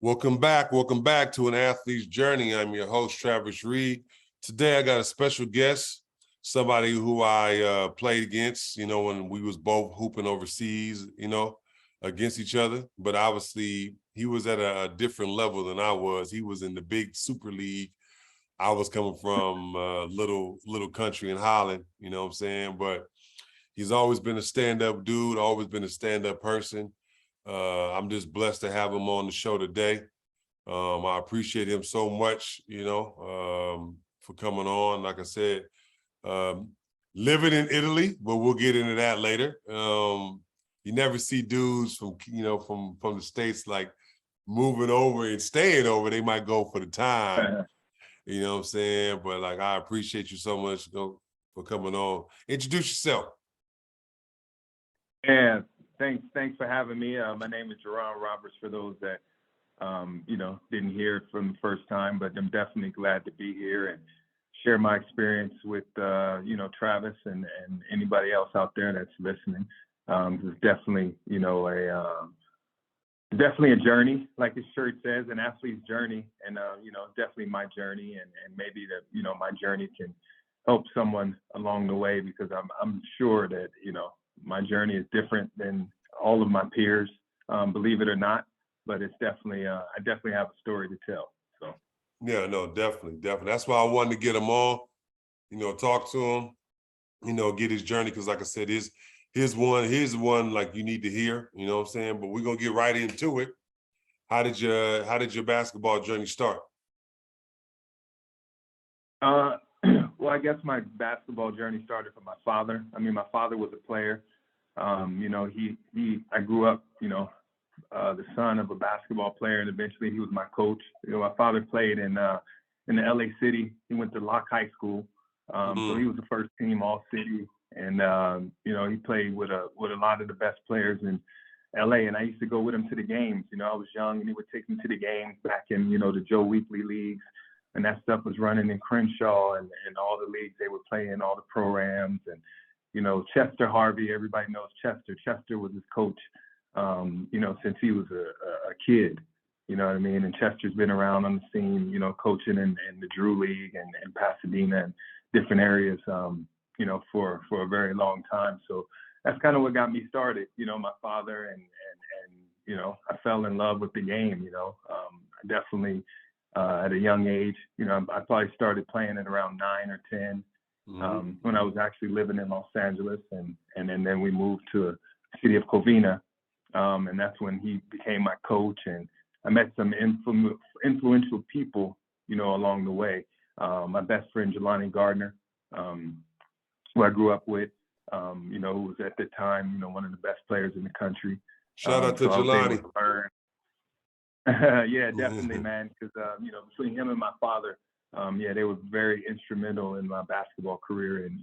Welcome back to An Athlete's Journey. I'm your host, Travis Reed. Today, I got a special guest, somebody who I played against, when we was both hooping overseas, against each other. But obviously, he was at a different level than I was. He was in the big super league. I was coming from little country in Holland, you know what I'm saying? But he's always been a stand-up dude, always been a stand-up person. I'm just blessed to have him on the show today. I appreciate him so much, for coming on. Like I said, living in Italy, but we'll get into that later. You never see dudes from the States like moving over and staying over. They might go for the time, you know what I'm saying? But like, I appreciate you so much for coming on. Introduce yourself. Yeah, thanks for having me. My name is Jeron Roberts, for those that didn't hear it from the first time, but I'm definitely glad to be here and share my experience with Travis and anybody else out there that's listening. It's definitely definitely a journey, like the shirt says, an athlete's journey, and definitely my journey, and maybe that my journey can help someone along the way, because I'm sure that my journey is different than all of my peers, believe it or not, but it's definitely, I definitely have a story to tell, so. Yeah, no, definitely. That's why I wanted to get him on, talk to him, get his journey, because like I said, here's one like you need to hear, you know what I'm saying? But we're gonna get right into it. How did your basketball journey start? Well, I guess my basketball journey started from my father. I mean, my father was a player. I grew up, the son of a basketball player, and eventually he was my coach. My father played in the LA City. He went to Locke High School, so he was the first team All City, and he played with a lot of the best players in LA. And I used to go with him to the games. I was young, and he would take me to the games back in the Joe Weekly leagues, and that stuff was running in Crenshaw and all the leagues they would play in, all the programs. And Chester Harvey, everybody knows Chester. Chester was his coach, since he was a kid, you know what I mean? And Chester's been around on the scene, coaching in the Drew League and Pasadena and different areas, for a very long time. So that's kind of what got me started, my father, and I fell in love with the game, I definitely, at a young age, I probably started playing at around 9 or 10. When I was actually living in Los Angeles, and then we moved to the city of Covina, and that's when he became my coach, and I met some influential people, along the way. My best friend Jelani Gardner, who I grew up with, who was at the time, one of the best players in the country. Shout out to Jelani. Yeah, definitely, man, because between him and my father, they were very instrumental in my basketball career and,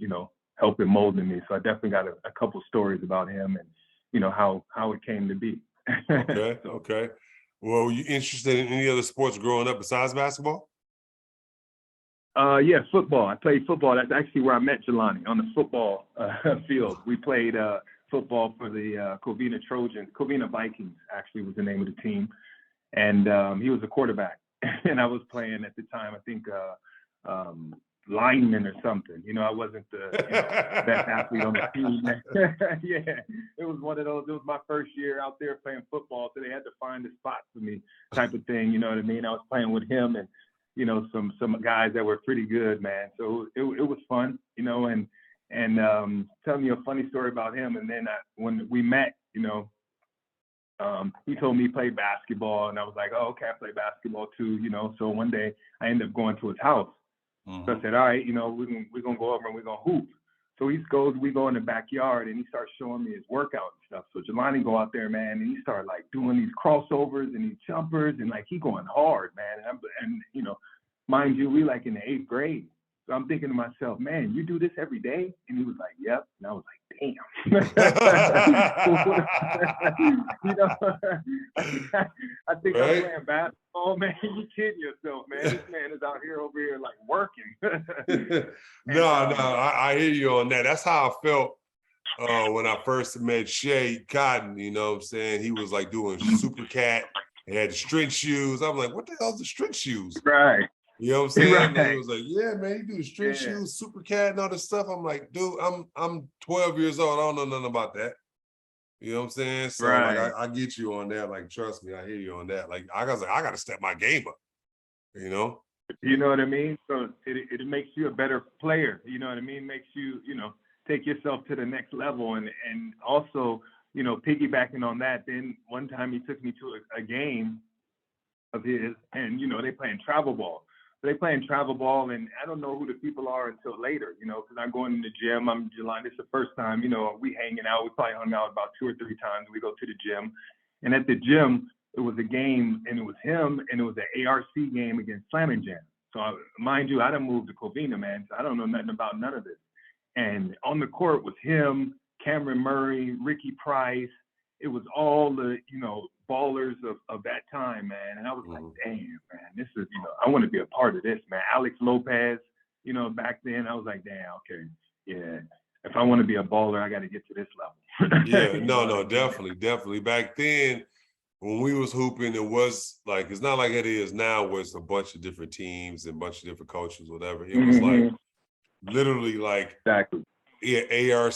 helping molding me. So I definitely got a couple stories about him and, how it came to be. Okay. Well, were you interested in any other sports growing up besides basketball? Yeah, football. I played football. That's actually where I met Jelani, on the football field. We played football for the Covina Trojans. Covina Vikings, actually, was the name of the team. And he was a quarterback. And I was playing at the time, I think, lineman or something. I wasn't the best athlete on the team. Yeah, it was one of those. It was my first year out there playing football, so they had to find a spot for me, type of thing. You know what I mean? I was playing with him and some guys that were pretty good, man. So it was fun, and telling you a funny story about him. And then when we met, he told me he played basketball, and I was like, oh, okay, I play basketball too, So one day I ended up going to his house. So I said, all right, we're gonna go over and we're gonna hoop. So we go in the backyard, and he starts showing me his workout and stuff. So Jelani go out there, man, and he started like doing these crossovers and these jumpers, and like he going hard, man. And mind you, we like in the 8th grade. So I'm thinking to myself, man, you do this every day? And he was like, yep. And I was like, damn. I think right? I'm playing basketball, man. You kidding yourself, man. This man is out here over here like working. No, I hear you on that. That's how I felt when I first met Shea Cotton, you know what I'm saying? He was like doing Super Cat They had the stretch shoes. I'm like, what the hell's the stretch shoes? Right. You know what I'm saying? Right. And he was like, yeah, man, you do the stretch shoes, super cat and all this stuff. I'm like, dude, I'm 12 years old. I don't know nothing about that. You know what I'm saying? So like I get you on that. Like, trust me, I hear you on that. Like I was like, I gotta step my game up, you know? You know what I mean? So it makes you a better player. You know what I mean? Makes you, take yourself to the next level. And also, piggybacking on that, then one time he took me to a game of his, and they playing travel ball. They playing travel ball, and I don't know who the people are until later, because I'm going in the gym. I'm Jeron. This is the first time, we hanging out. We probably hung out about 2 or 3 times. We go to the gym, and at the gym, it was a game, and it was him, and it was an ARC game against Slam and Jam. So mind you, I done moved to Covina, man, so I don't know nothing about none of this. And on the court was him, Cameron Murray, Ricky Price. It was all the, ballers of that time, man. And I was like, damn, man, this is, I want to be a part of this, man. Alex Lopez, back then, I was like, damn, okay, yeah. If I want to be a baller, I got to get to this level. Yeah, no, definitely. Back then, when we was hooping, it was like, it's not like it is now where it's a bunch of different teams and a bunch of different coaches, whatever. It was like, literally like, exactly. Yeah, ARC,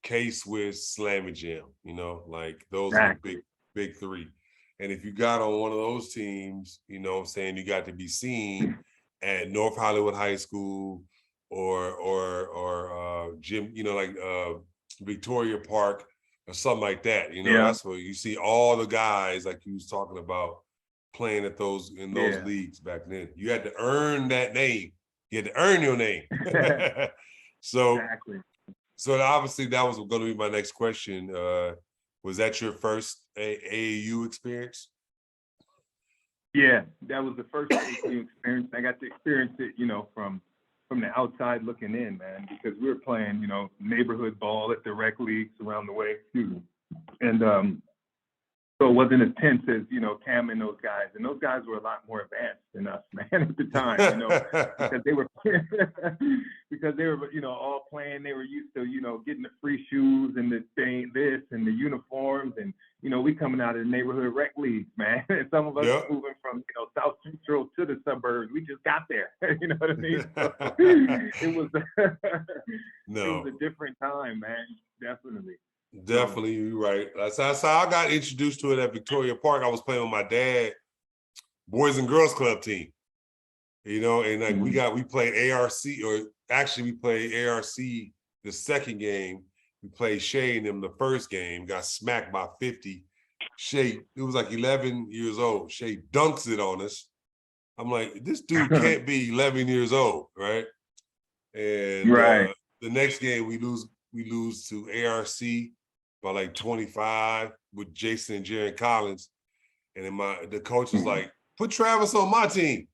K-Swiss, Slam and Jam, like those are the big 3. And if you got on one of those teams, you got to be seen at North Hollywood High School or gym, like Victoria Park or something like that. That's where you see all the guys like you was talking about playing at those leagues back then. You had to earn that name. You had to earn your name. So, so obviously that was going to be my next question. Was that your first AAU experience? Yeah, that was the first AAU experience. I got to experience it, from the outside looking in, man, because we were playing, neighborhood ball at the rec leagues around the way. And so it wasn't as tense as, Cam and those guys. And those guys were a lot more advanced than us, man, at the time, because they were, all playing. They were used to, getting the free shoes and the thing, this and the uniforms. And, we coming out of the neighborhood rec leagues, man. And some of us moving from, South Central to the suburbs. We just got there. You know what I mean? So it was, it was a different time, man. Definitely. Definitely, you're right. That's how I got introduced to it at Victoria Park. I was playing with my dad, Boys and Girls Club team. And like we played ARC, or actually we played ARC the second game. We played Shay and them the first game, got smacked by 50. Shay, it was like 11 years old. Shay dunks it on us. I'm like, this dude can't be 11 years old, right? And the next game we lose to ARC by like 25 with Jason and Jeron Collins. And then the coach was like, put Travis on my team.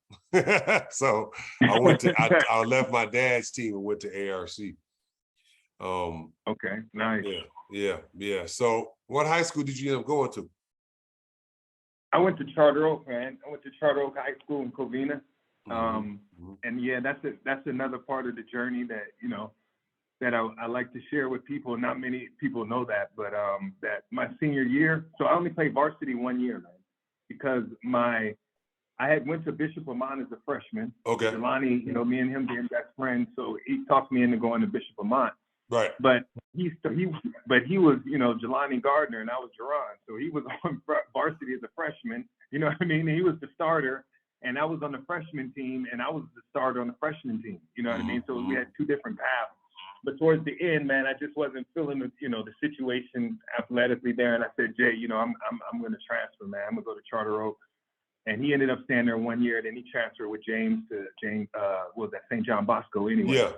So I left my dad's team and went to ARC. Okay, nice. Yeah. So what high school did you end up going to? I went to Charter Oak, man. I went to Charter Oak High School in Covina. And yeah, that's another part of the journey that, that I like to share with people. Not many people know that, but that my senior year, so I only played varsity 1 year, man, because I had went to Bishop Ammon as a freshman. Okay. Jelani, me and him being best friends, so he talked me into going to Bishop Ammon. Right. But he was, Jelani Gardner, and I was Jeron, so he was on varsity as a freshman. You know what I mean? He was the starter, and I was on the freshman team, and I was the starter on the freshman team. You know what I mean? So we had 2 different paths. But towards the end, man, I just wasn't feeling the situation athletically there. And I said, Jay, I'm going to transfer, man. I'm going to go to Charter Oak. And he ended up staying there 1 year. Then he transferred with James to St. John Bosco anyway. Yeah.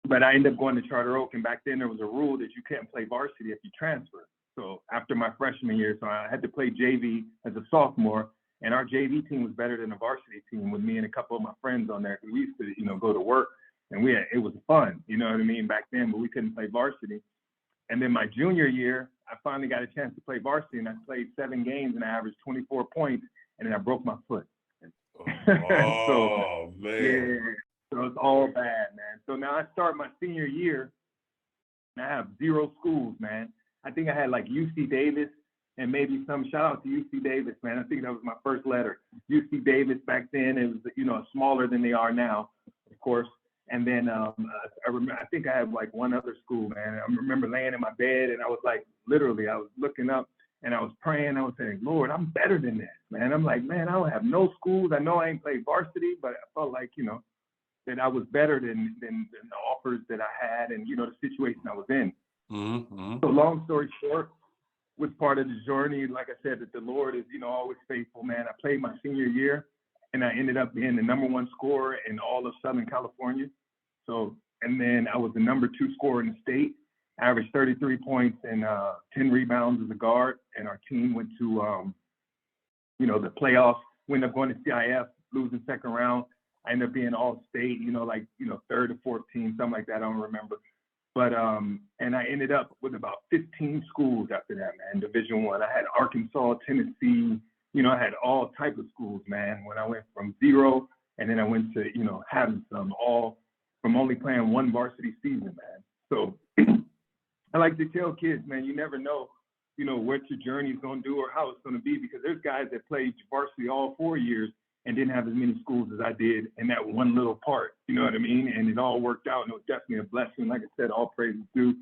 But I ended up going to Charter Oak. And back then there was a rule that you can't play varsity if you transfer. So after my freshman year, so I had to play JV as a sophomore. And our JV team was better than the varsity team with me and a couple of my friends on there. We used to, go to work. And it was fun, you know what I mean, back then, but we couldn't play varsity. And then my junior year, I finally got a chance to play varsity, and I played 7 games, and I averaged 24 points, and then I broke my foot. Man. Yeah, so it's all bad, man. So now I start my senior year, and I have 0 schools, man. I think I had like UC Davis, and maybe some shout out to UC Davis, man. I think that was my first letter. UC Davis back then, it was, smaller than they are now, of course. And then I think I had like one other school, man. I remember laying in my bed and I was like, literally, I was looking up and I was praying. I was saying, Lord, I'm better than this, man. I'm like, man, I don't have no schools. I know I ain't played varsity, but I felt like, that I was better than the offers that I had and, the situation I was in. Mm-hmm. So long story short, was part of the journey. Like I said, that the Lord is, always faithful, man. I played my senior year and I ended up being the #1 scorer in all of Southern California. So, and then I was the #2 scorer in the state, averaged 33 points and 10 rebounds as a guard. And our team went to, the playoffs. We ended up going to CIF, losing second round. I ended up being all state, third or fourth team, something like that. I don't remember. But and I ended up with about 15 schools after that, man. Division I. I had Arkansas, Tennessee. I had all type of schools, man. When I went from 0, and then I went to, having some, all from only playing one varsity season, man. So I like to tell kids, man, you never know, what your journey is going to do or how it's going to be, because there's guys that played varsity all 4 years and didn't have as many schools as I did in that one little part, you know what I mean? And it all worked out, and it was definitely a blessing. Like I said, all praises due.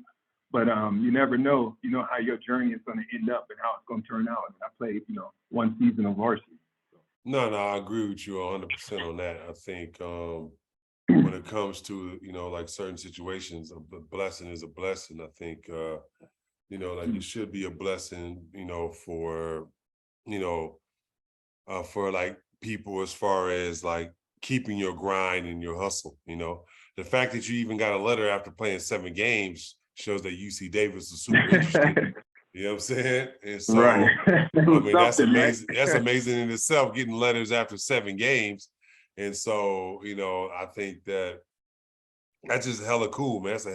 But you never know, how your journey is going to end up and how it's going to turn out. And I played, one season of varsity. No, I agree with you 100% on that. I think when it comes to, like certain situations, a blessing is a blessing. I think, like it should be a blessing, for like people as far as like keeping your grind and your hustle. The fact that you even got a letter after playing 7 games shows that UC Davis is super interested. You know what I'm saying? And so, right. I mean, that's amazing. Man. That's amazing in itself, getting letters after 7 games. And so, I think that's just hella cool, man. That's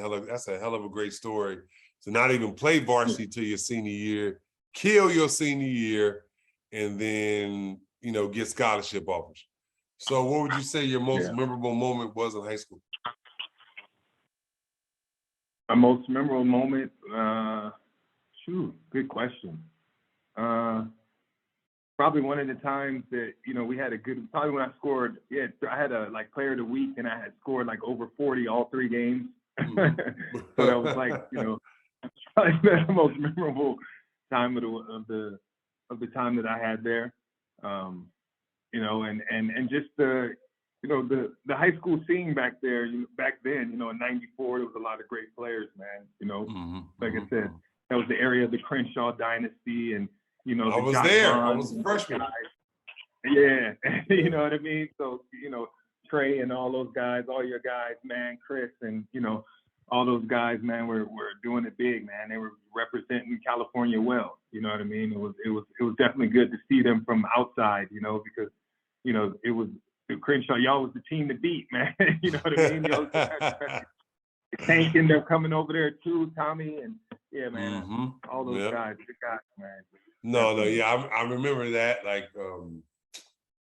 a hell of a great story. To not even play varsity till your senior year, kill your senior year, and then, get scholarship offers. So what would you say your most memorable moment was in high school? My most memorable moment, good question. Probably one of the times that, we had probably when I scored, I had a player of the week, and I had scored over 40 all 3 games. Mm-hmm. So that was probably the most memorable time of the time that I had there. And just the high school scene back there, back then, in '94, there was a lot of great players, man. Like I said, that was the area of the Crenshaw dynasty, and I was there. I was a freshman. Yeah, you know what I mean. So Trey and all those guys, all your guys, man, Chris, and all those guys, man, were doing it big, man. They were representing California well. You know what I mean? It was definitely good to see them from outside, because it was Crenshaw. Y'all was the team to beat, man. You know what I mean? Y'all Tank ended up coming over there too, Tommy, and man, all those guys, good guys, man. I remember that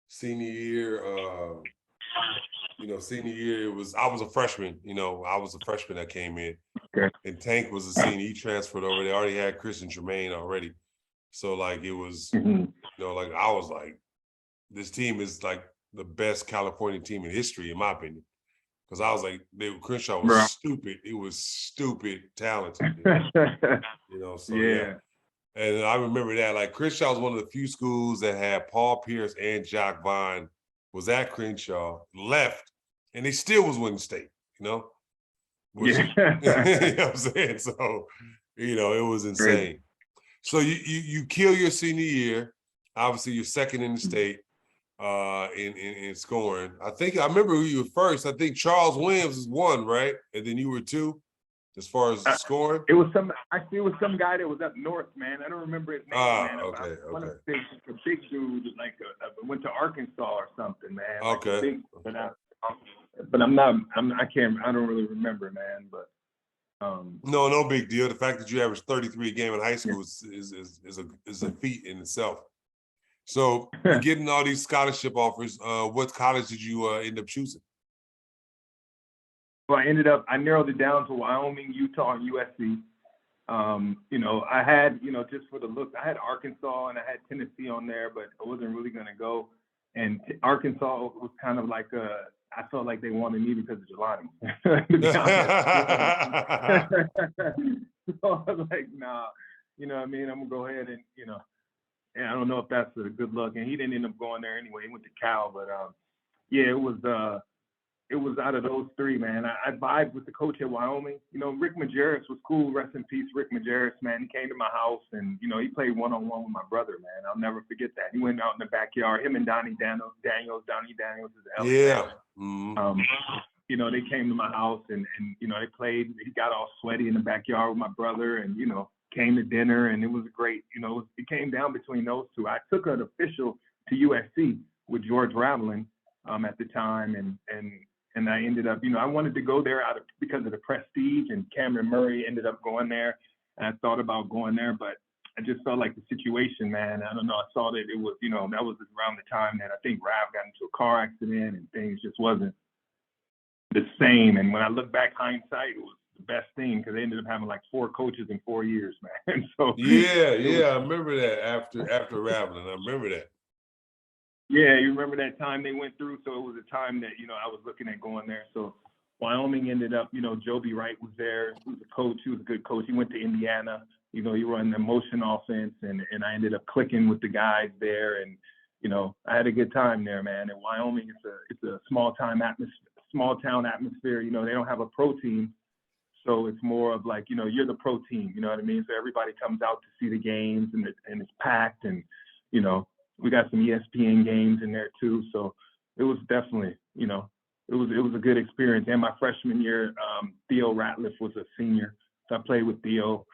senior year. Senior year I was a freshman. I was a freshman that came in, and Tank was a senior. He transferred over. They already had Christian Tremaine already, so it was, I was like, this team is the best California team in history, in my opinion. Because I was like, Crenshaw was stupid. It was stupid talented. So yeah. And I remember that. Crenshaw was one of the few schools that had Paul Pierce and Jock Vine was at Crenshaw, left, and they still was winning state, Which, you know what I'm saying? So, it was insane. So you kill your senior year. Obviously, you're second in the state. In scoring. I remember who you were first. I think Charles Williams was 1, right? And then you were 2 as far as scoring. It was some guy that was up north, man. I don't remember his name, man. Okay. One of the big dude, went to Arkansas or something, man. Okay. But I don't really remember, man. But no big deal. The fact that you averaged 33 a game in high school is a feat in itself. So you're getting all these scholarship offers. What college did you end up choosing? Well, I narrowed it down to Wyoming, Utah, and USC. You know, I had, you know, just for the look, I had Arkansas and I had Tennessee on there, but I wasn't really going to go. And Arkansas was kind of like I felt like they wanted me because of Jelani, to be honest. So I was like, nah, you know what I mean? I'm going to go ahead and, you know, and I don't know if that's a good look. And he didn't end up going there anyway. He went to Cal, but yeah, it was out of those three, man. I vibed with the coach at Wyoming. You know, Rick Majerus was cool. Rest in peace, Rick Majerus, man. He came to my house and, you know, he played one-on-one with my brother, man. I'll never forget that. He went out in the backyard, him and Donnie Daniels. Donnie Daniels is the LA Yeah. man. You know, they came to my house and, you know, they played. He got all sweaty in the backyard with my brother and, you know, came to dinner and it was great. You know, it came down between those two. I took an official to USC with George Raveling at the time and I ended up, you know, I wanted to go there because of the prestige, and Cameron Murray ended up going there. And I thought about going there, but I just felt like the situation, man. I don't know. I saw that it was, you know, that was around the time that I think Rav got into a car accident and things just wasn't the same. And when I look back, hindsight, it was the best thing because they ended up having like 4 coaches in 4 years, man. So yeah, I remember that after Raveling. I remember that. Yeah, you remember that time they went through? So it was a time that, you know, I was looking at going there. So Wyoming ended up, you know, Joby Wright was there. He was a coach. He was a good coach. He went to Indiana. You know, he ran the motion offense, and I ended up clicking with the guys there. And, you know, I had a good time there, man. And Wyoming, it's a small town atmosphere. You know, they don't have a pro team. So it's more of like, you know, you're the pro team. You know what I mean? So everybody comes out to see the games, and it's packed, and, you know, we got some ESPN games in there too. So it was definitely, you know, it was a good experience. And my freshman year, Theo Ratliff was a senior. So I played with Theo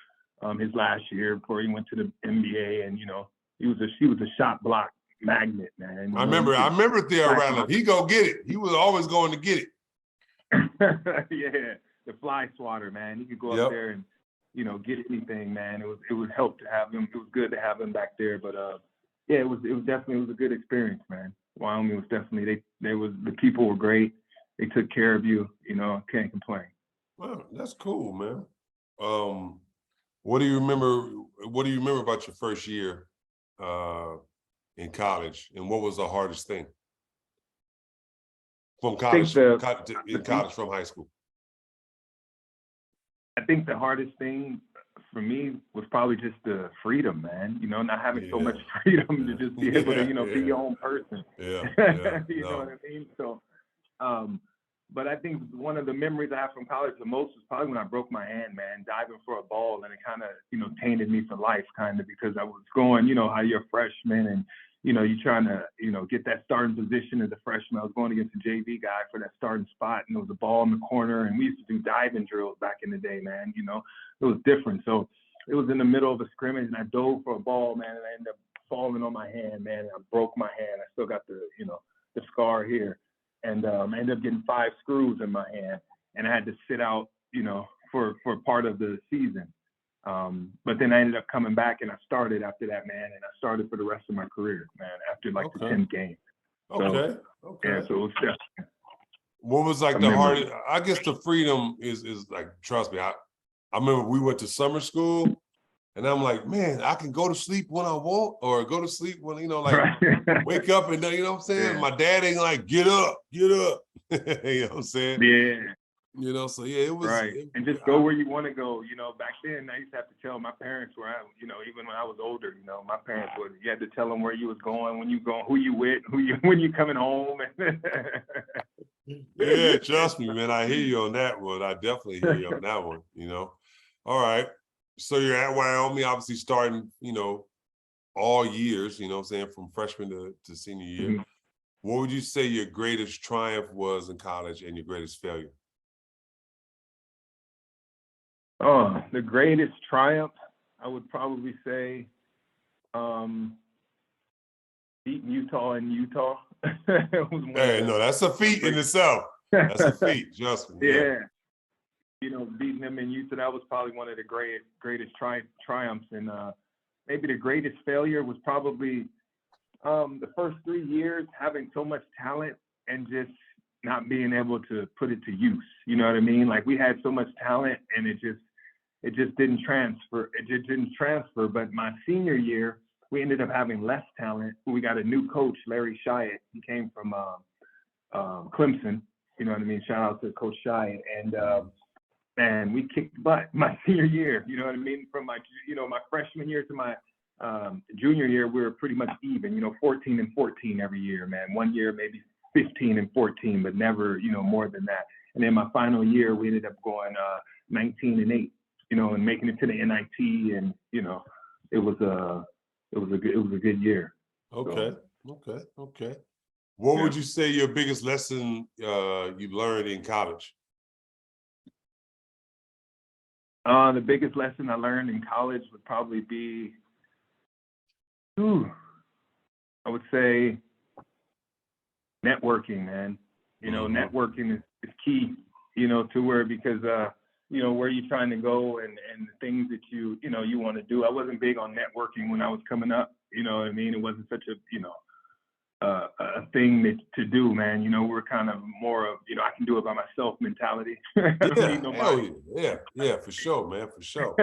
his last year before he went to the NBA. And, you know, he was a shot block magnet, man. You I know, remember Theo Ratliff. He go get it. He was always going to get it. Yeah, the fly swatter, man. He could go up there and, you know, get anything, man. It was help to have him. It was good to have him back there. But yeah, it was definitely a good experience, man. Wyoming was definitely the people were great. They took care of you, you know, can't complain. Well, that's cool, man. What do you remember about your first year in college, and what was the hardest thing from college from high school? I think the hardest thing for me was probably just the freedom, man. You know, not having so much freedom to just be able to, you know, be your own person. You know what I mean? So, but I think one of the memories I have from college the most was probably when I broke my hand, man, diving for a ball, and it kind of, you know, tainted me for life, kind of, because I was going, you know, how you're a freshman and, you know, you're trying to, you know, get that starting position as a freshman. I was going against a JV guy for that starting spot, and there was a ball in the corner, and we used to do diving drills back in the day, man. You know, it was different. So it was in the middle of a scrimmage, and I dove for a ball, man, and I ended up falling on my hand, man, and I broke my hand. I still got the, you know, the scar here, and I ended up getting 5 screws in my hand, and I had to sit out, you know, for part of the season. But then I ended up coming back, and I started after that, man, and I started for the rest of my career, man, after like the 10th game. Okay. Yeah, so it was just, what was like the hardest? I guess the freedom is like, trust me, I remember we went to summer school, and I'm like, man, I can go to sleep when I want, or go to sleep when, you know, like wake up and, you know what I'm saying? Yeah. My dad ain't like, get up. You know what I'm saying? Yeah. You know, so yeah, it was right. And just go where you want to go. You know, back then I used to have to tell my parents where I, you know, even when I was older, you know, my parents would, you had to tell them where you was going, when you going, who you with, when you coming home. Yeah, trust me, man. I hear you on that one. I definitely hear you on that one, you know. All right. So you're at Wyoming, obviously starting, you know, all years, you know what I'm saying, from freshman to senior year. Mm-hmm. What would you say your greatest triumph was in college and your greatest failure? Oh, the greatest triumph, I would probably say beating Utah in Utah. No, that's a feat in itself. That's a feat, Justin. Yeah. You know, beating them in Utah, that was probably one of the greatest triumphs. And maybe the greatest failure was probably the first 3 years having so much talent and just not being able to put it to use. You know what I mean? Like, we had so much talent, and it it just didn't transfer. It just didn't transfer. But my senior year, we ended up having less talent. We got a new coach, Larry Shyatt. He came from Clemson. You know what I mean? Shout out to Coach Shyatt. And man, we kicked butt my senior year. You know what I mean? From my freshman year to my junior year, we were pretty much even. 14 and 14 every year, man. One year maybe 15 and 14, but never more than that. And then my final year, we ended up going 19 and 8. And making it to the NIT, and it was a good year. Okay, okay. What would you say your biggest lesson you learned in college? The biggest lesson I learned in college would probably be, I would say, networking, man. Networking is key. To where because where you're trying to go and the things that you want to do. I wasn't big on networking when I was coming up. You know what I mean? It wasn't such a thing to do, man. We're kind of more of, I can do it by myself mentality. I don't need nobody. Yeah, for sure, man, for sure.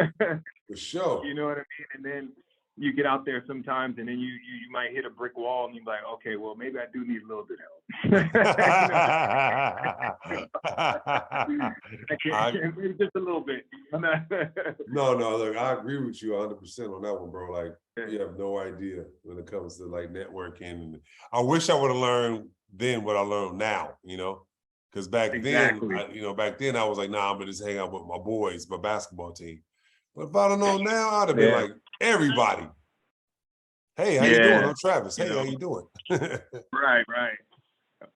For sure. You know what I mean? And then you get out there sometimes and then you might hit a brick wall and you're like, okay, well, maybe I do need a little bit of help. Just a little bit. No, look, I agree with you 100% on that one, bro. Like, you have no idea when it comes to like networking. I wish I would have learned then what I learned now, because back then, back then I was like, nah, I'm gonna just hang out with my boys, my basketball team. But if I don't know now, I'd have been like everybody. Hey, how you doing? I'm Travis. Hey, how you doing? Right.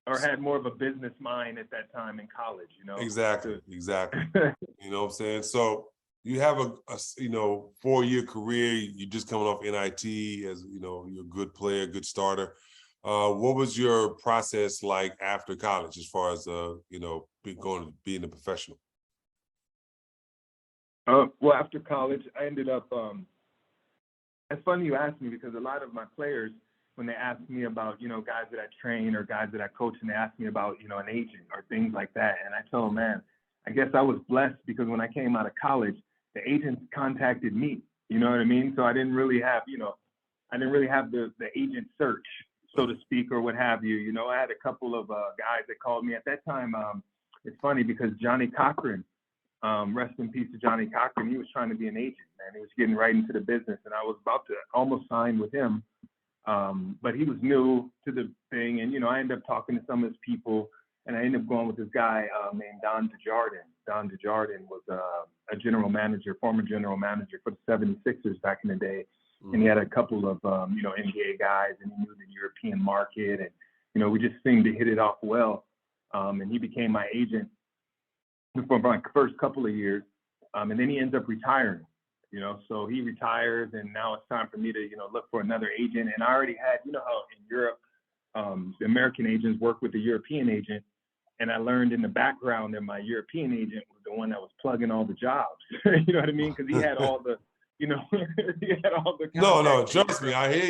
Or had more of a business mind at that time in college, Exactly. You know what I'm saying? So you have a 4-year career. You're just coming off NIT as you're a good player, good starter. What was your process like after college, as far as being a professional? Well, after college, I ended up. It's funny you asked me because a lot of my players, when they ask me about guys that I train or guys that I coach, and they ask me about an agent or things like that, and I tell them, man, I guess I was blessed because when I came out of college, the agents contacted me. You know what I mean? So I didn't really have the agent search, so to speak, or what have you. I had a couple of guys that called me at that time. It's funny because Johnny Cochran. Rest in peace to Johnny Cochran. He was trying to be an agent, man. He was getting right into the business, and I was about to almost sign with him. But he was new to the thing, and I ended up talking to some of his people, and I ended up going with this guy named Don Desjardins. Don Desjardins was a former general manager for the 76ers back in the day, and he had a couple of NBA guys, and he knew the European market, and we just seemed to hit it off well. And he became my agent for my first couple of years, and then he ends up retiring. So he retires, and now it's time for me to look for another agent. And I already had, how in Europe, the American agents work with the European agent, and I learned in the background that my European agent was the one that was plugging all the jobs. You know what I mean? Because he had all the, he had all the. No, trust me, I hear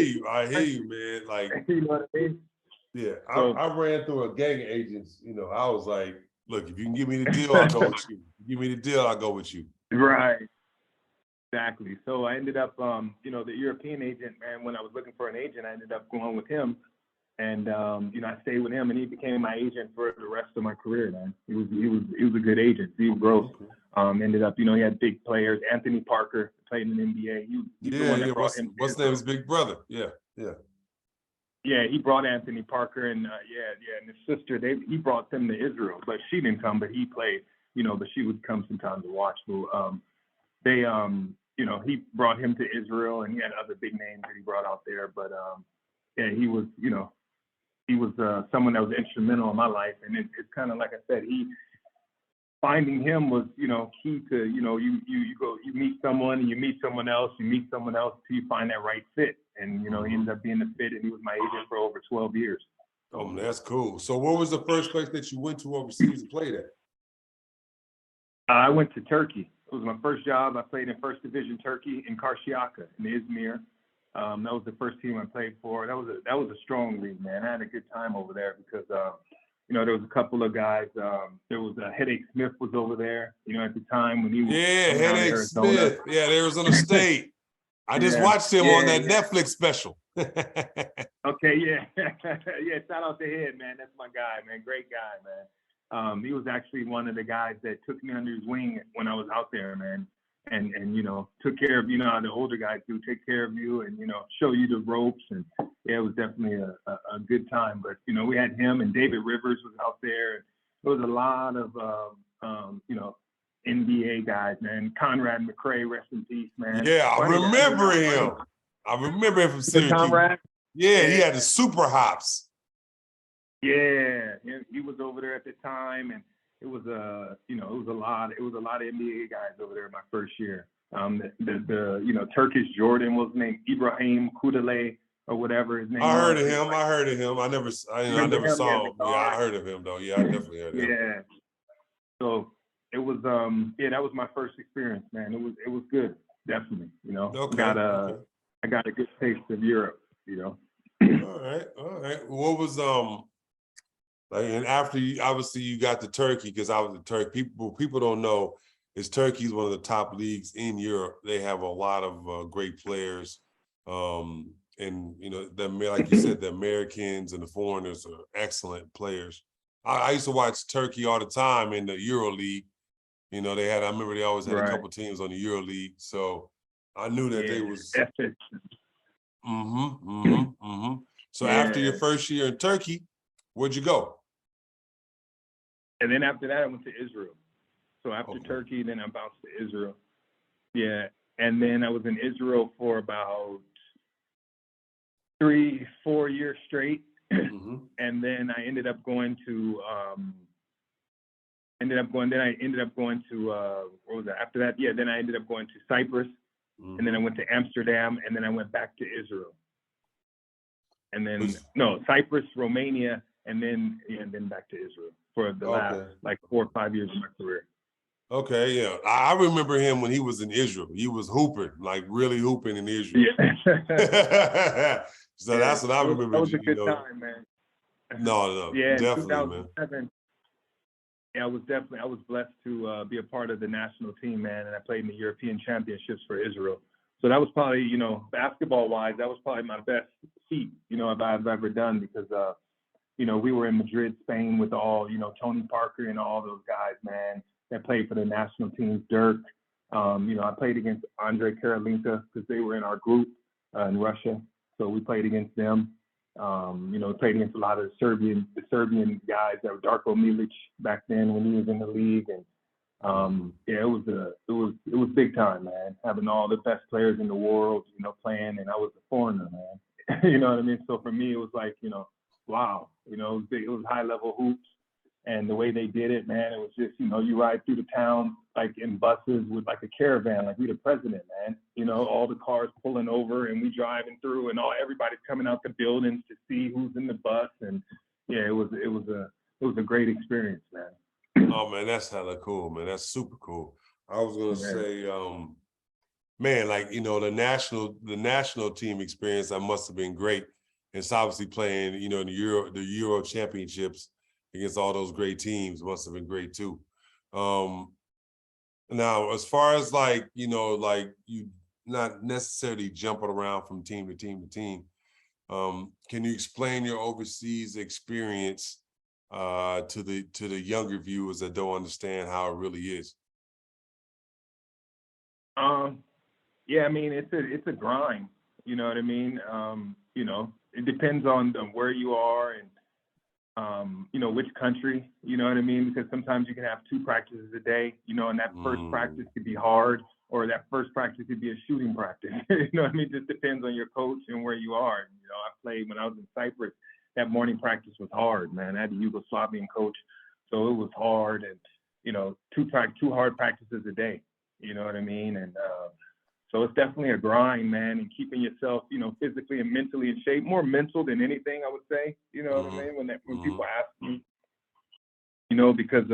you, man. Like, you know what I mean? Yeah, I ran through a gang of agents. I was like, look, if you can give me the deal, I'll go with you. Give me the deal, I'll go with you. Right. Exactly. So I ended up, the European agent, man, when I was looking for an agent, I ended up going with him. And, I stayed with him, and he became my agent for the rest of my career, man. He was a good agent. Steve Gross. Ended up, he had big players. Anthony Parker played in the NBA. He's the one that brought him. What's his name? His big brother. Yeah. Yeah, he brought Anthony Parker and and his sister. He brought them to Israel, but she didn't come. But he played, but she would come sometimes to watch. So he brought him to Israel, and he had other big names that he brought out there. But he was, someone that was instrumental in my life. And it's kind of like I said, finding him was, key to, you meet someone and you meet someone else, till you find that right fit. And, he ended up being the fit, and he was my agent for over 12 years. Oh, man, that's cool. So what was the first place that you went to overseas to play at? I went to Turkey. It was my first job. I played in First Division Turkey in Karşıyaka in Izmir. That was the first team I played for. That was a strong league, man. I had a good time over there because there was a couple of guys. There was Headache Smith was over there, at the time when he was Yeah, coming out of Headache Arizona. Smith. Yeah, Arizona State. I just Yeah, watched him on that yeah. Netflix special. Okay, yeah. Yeah, shout out to Head, man. That's my guy, man. Great guy, man. He was actually one of the guys that took me under his wing when I was out there, man. And took care of, how the older guys do, take care of you and, show you the ropes. And yeah, it was definitely a good time. But, we had him and David Rivers was out there. There was a lot of, NBA guys, man. Conrad McRae, rest in peace, man. Yeah, I remember him. I remember him from Syracuse. Conrad? Yeah, he had the super hops. Yeah, he was over there at the time, and it was it was a lot of NBA guys over there my first year. The Turkish Jordan was named Ibrahim Kudale or whatever his name was. I heard of him. I never saw him. Yeah, I heard of him though. Yeah, I definitely heard of him. Yeah. So it was that was my first experience, man. It was good, definitely. Okay. I got a good taste of Europe, All right. What was and after you got to Turkey, because I was in Turkey. People don't know is Turkey's one of the top leagues in Europe. They have a lot of great players, and like you said, the Americans and the foreigners are excellent players. I used to watch Turkey all the time in the Euro League. I remember they always had a couple teams on the Euro League, so I knew that they was. So after your first year in Turkey, where'd you go? And then after that, I went to Israel. So after Turkey, then I bounced to Israel. Yeah, and then I was in Israel for about 3-4 years straight, and then I ended up going to. What was that? After that, yeah, then I ended up going to Cyprus, and then I went to Amsterdam, and then I went back to Israel. And then Cyprus, Romania, and then back to Israel for the last 4 or 5 years of my career. Okay, yeah, I remember him when he was in Israel. He was hooping, like really hooping in Israel. Yeah. So that's what I remember. That was a good time, man. No, yeah, definitely, man. Yeah, I was blessed to be a part of the national team, man, and I played in the European Championships for Israel. So that was probably, basketball-wise, that was probably my best feat, I've ever done because, we were in Madrid, Spain with all, Tony Parker and all those guys, man, that played for the national teams, Dirk. I played against Andre Karolinka because they were in our group in Russia. So we played against them. We played against a lot of the Serbian guys that were Darko Milic back then when he was in the league. And it was big time, man. Having all the best players in the world, playing, and I was a foreigner, man. You know what I mean? So for me, it was like, wow. It was big. It was high level hoops, and the way they did it, man, it was just, you ride through the town like in buses with like a caravan, like we the president, man. All the cars pulling over and we driving through, and everybody's coming out the buildings to see who's in the bus, and yeah, it was a great experience, man. Oh man, that's hella cool, man. That's super cool. I was gonna say, man, like the national team experience, that must have been great. It's obviously playing, in the Euro championships against all those great teams must have been great too. Now, as far as like you not necessarily jumping around from team to team to team, can you explain your overseas experience to the younger viewers that don't understand how it really is? Yeah, I mean, it's a grind. You know what I mean? It depends on where you are and which country. You know what I mean? Because sometimes you can have 2 practices a day. And that first practice could be hard, or that first practice could be a shooting practice. You know what I mean? It just depends on your coach and where you are. I played when I was in Cyprus. That morning practice was hard, man. I had a Yugoslavian coach, so it was hard, and 2 hard practices a day. You know what I mean? And so it's definitely a grind, man, and keeping yourself, physically and mentally in shape. More mental than anything, I would say. You know what I mean? When people ask me, because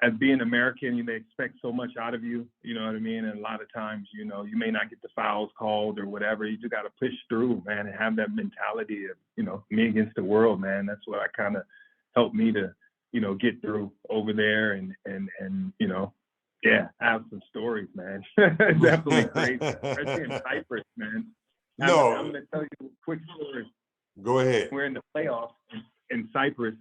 as being American, they expect so much out of you. You know what I mean? And a lot of times, you may not get the fouls called or whatever. You just got to push through, man, and have that mentality of, me against the world, man. That's what I kind of helped me to, you know, get through over there and you know, yeah, I have some stories, man. Definitely crazy, especially in Cyprus, man. I'm No, gonna tell you a quick story. go ahead. We're in the playoffs in Cyprus,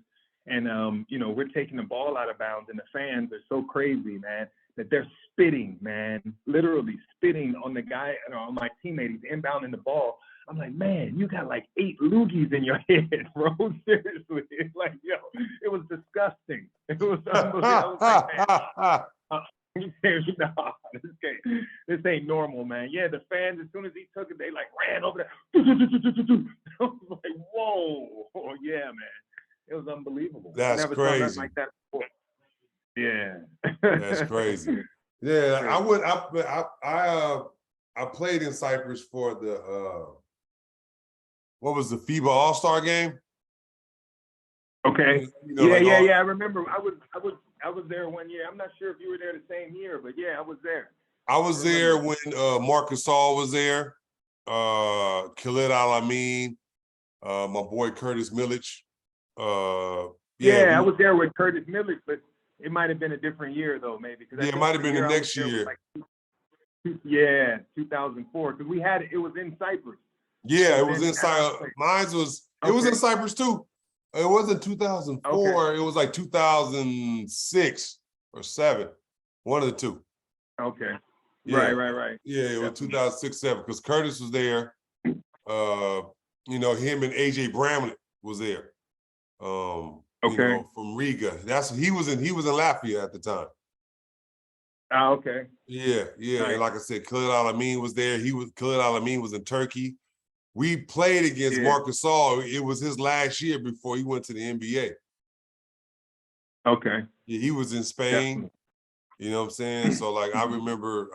and you know, we're taking the ball out of bounds, and the fans are so crazy, man, that they're spitting, man, literally spitting on the guy, on my teammate. He's inbounding the ball. I'm like, man, you got like 8 loogies in your head, bro. Seriously, it's like, yo, it was disgusting. It was unbelievable. I was like, man, nah, this ain't normal, man. Yeah, the fans, as soon as he took it, they like ran over there. I was like, whoa, oh, yeah, man. It was unbelievable. That's I never saw nothing crazy. like that before. Yeah. That's crazy. Yeah, I would. I played in Cyprus for the what was the FIBA All-Star game? Okay. You know, like yeah. I remember. I was there one year. I'm not sure if you were there the same year, but yeah, I was there. I was there when Marcus All was there, Khalid Al-Amin, my boy Curtis Millich. Yeah, I was there with Curtis Millich, but it might have been a different year though, maybe. Yeah, it might have been the next year. Yeah, 2004, because we had it was in Cyprus. Yeah, it was in Cyprus. Mine was. It was in Cyprus too. It wasn't 2004. Okay. It was like 2006 or 7. One of the two. Okay. Yeah. Right. Yeah, it was 2006, 7 because Curtis was there. You know, him and AJ Bramlett was there. You know, from Riga. He was in Latvia at the time. Oh, okay. Yeah. Nice. And like I said, Khalid Al-Amin was there. Khalid Al-Amin was in Turkey. We played against Marcus All. It was his last year before he went to the NBA. Okay. Yeah, he was in Spain. Definitely. You know what I'm saying? So like I remember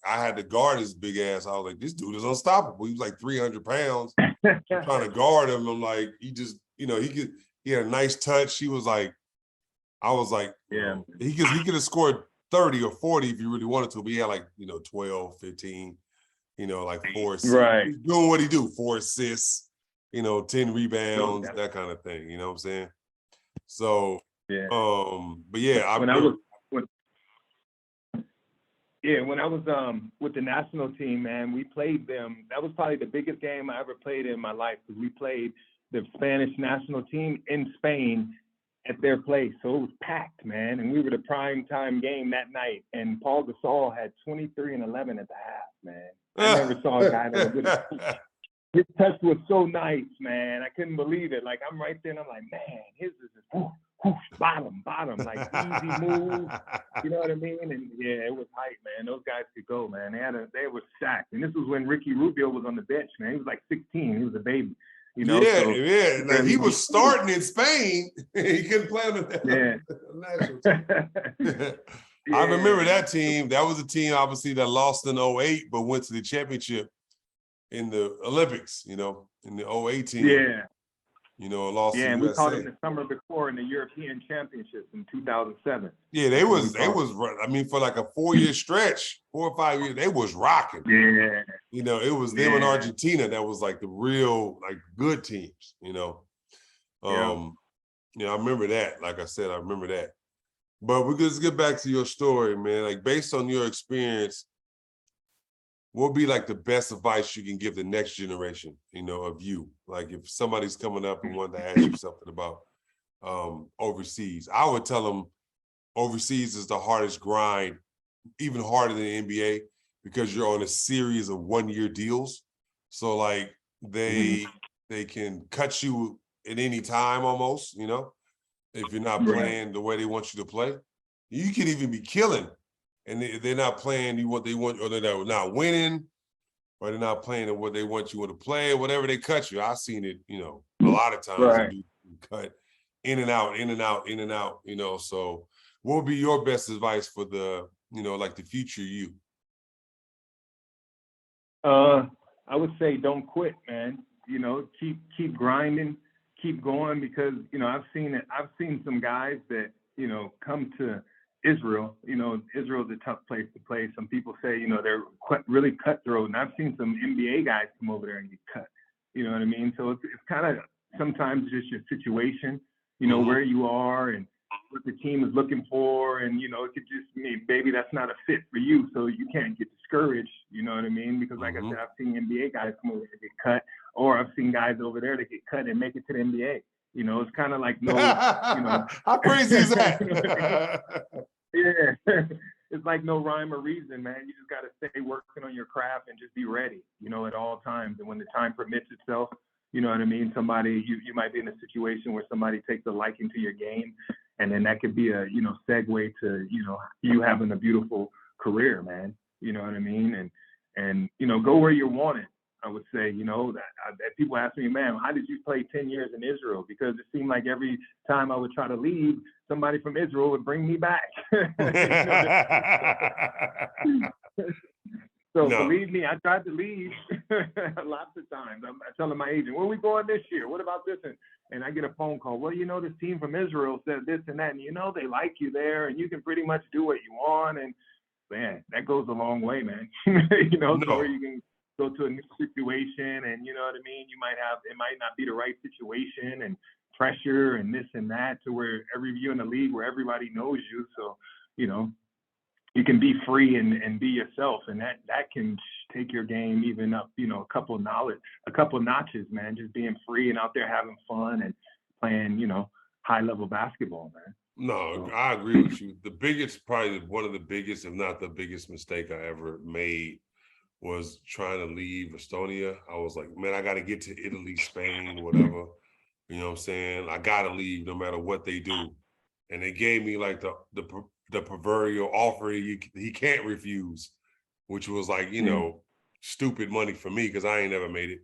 I had to guard his big ass. I was like, this dude is unstoppable. He was like 300 pounds. I'm trying to guard him. I'm like, he just, you know, he had a nice touch. He was like, I was like, yeah, he could have scored 30 or 40 if he really wanted to, but he had like, you know, 12, 15, you know, like 4 assists. right. He's doing what he do, 4 assists, you know, 10 rebounds, that kind of thing. You know what I'm saying? So, yeah. But yeah, when I was with the national team, man, we played them. That was probably the biggest game I ever played in my life because we played the Spanish national team in Spain at their place. So it was packed, man. And we were the prime time game that night. And Paul Gasol had 23 and 11 at the half, man. I never saw a guy that was his touch was so nice, man. I couldn't believe it. Like I'm right there and I'm like, man, his is just bottom, like easy move. You know what I mean? And yeah, it was hype, man. Those guys could go, man. They were stacked. And this was when Ricky Rubio was on the bench, man. He was like 16. He was a baby. You know, yeah. Like he was starting in Spain. He couldn't play on the national team. I remember that team. That was a team, obviously, that lost in 08, but went to the championship in the Olympics, you know, in the 08 team. Yeah. You know, lost to and USA. We caught them the summer before in the European Championships in 2007. Yeah, they was, I mean, for like a 4-year stretch, 4 or 5 years, they was rocking. Yeah. You know, it was them and Argentina that was like the real, like, good teams, you know. You know, I remember that. Like I said, I remember that. But we're just get back to your story, man. Like, based on your experience, what would be like the best advice you can give the next generation, you know, of you? Like if somebody's coming up and wanted to ask you something about overseas, I would tell them overseas is the hardest grind, even harder than the NBA, because you're on a series of 1-year deals. So like they can cut you at any time almost, you know, if you're not playing the way they want you to play. You could even be killing and they're not playing what they want, or they're not winning, or they're not playing what they want you to play, whatever they cut you. I've seen it, you know, a lot of times you cut in and out, you know. So what would be your best advice for the, you know, like the future you? I would say don't quit, man. You know, keep grinding, keep going, because, you know, I've seen some guys that, you know, come to Israel. You know, Israel's a tough place to play. Some people say, you know, they're really cutthroat, and I've seen some NBA guys come over there and get cut. You know what I mean? So it's kind of sometimes just your situation. where you are and what the team is looking for. And, it could just mean maybe that's not a fit for you. So you can't get discouraged, you know what I mean? Because like I said, I've seen NBA guys come over to get cut, or I've seen guys over there that get cut and make it to the NBA. It's kind of like How crazy is that? Yeah. It's like no rhyme or reason, man. You just got to stay working on your craft and just be ready, at all times. And when the time permits itself, you know what I mean? Somebody, you might be in a situation where somebody takes a liking to your game, and then that could be a, segue to, you having a beautiful career, man. You know what I mean? And go where you're wanted. I would say, that people ask me, man, how did you play 10 years in Israel? Because it seemed like every time I would try to leave, somebody from Israel would bring me back. So believe me, I tried to leave lots of times. I'm telling my agent, where are we going this year? What about this? And I get a phone call. Well, this team from Israel said this and that, and they like you there, and you can pretty much do what you want. And man, that goes a long way, man. So where you can go to a new situation, and you know what I mean? It might not be the right situation and pressure and this and that, to where you're in a league where everybody knows you. So, you can be free and be yourself, and that can take your game even up, a couple notches, man. Just being free and out there having fun and playing, high level basketball, man. No, I agree with you. Probably one of the biggest, if not the biggest mistake I ever made was trying to leave Estonia. I was like, man, I got to get to Italy, Spain, whatever. You know what I'm saying? I got to leave no matter what they do. And they gave me like the proverbial offer he can't refuse, which was like, stupid money for me, because I ain't never made it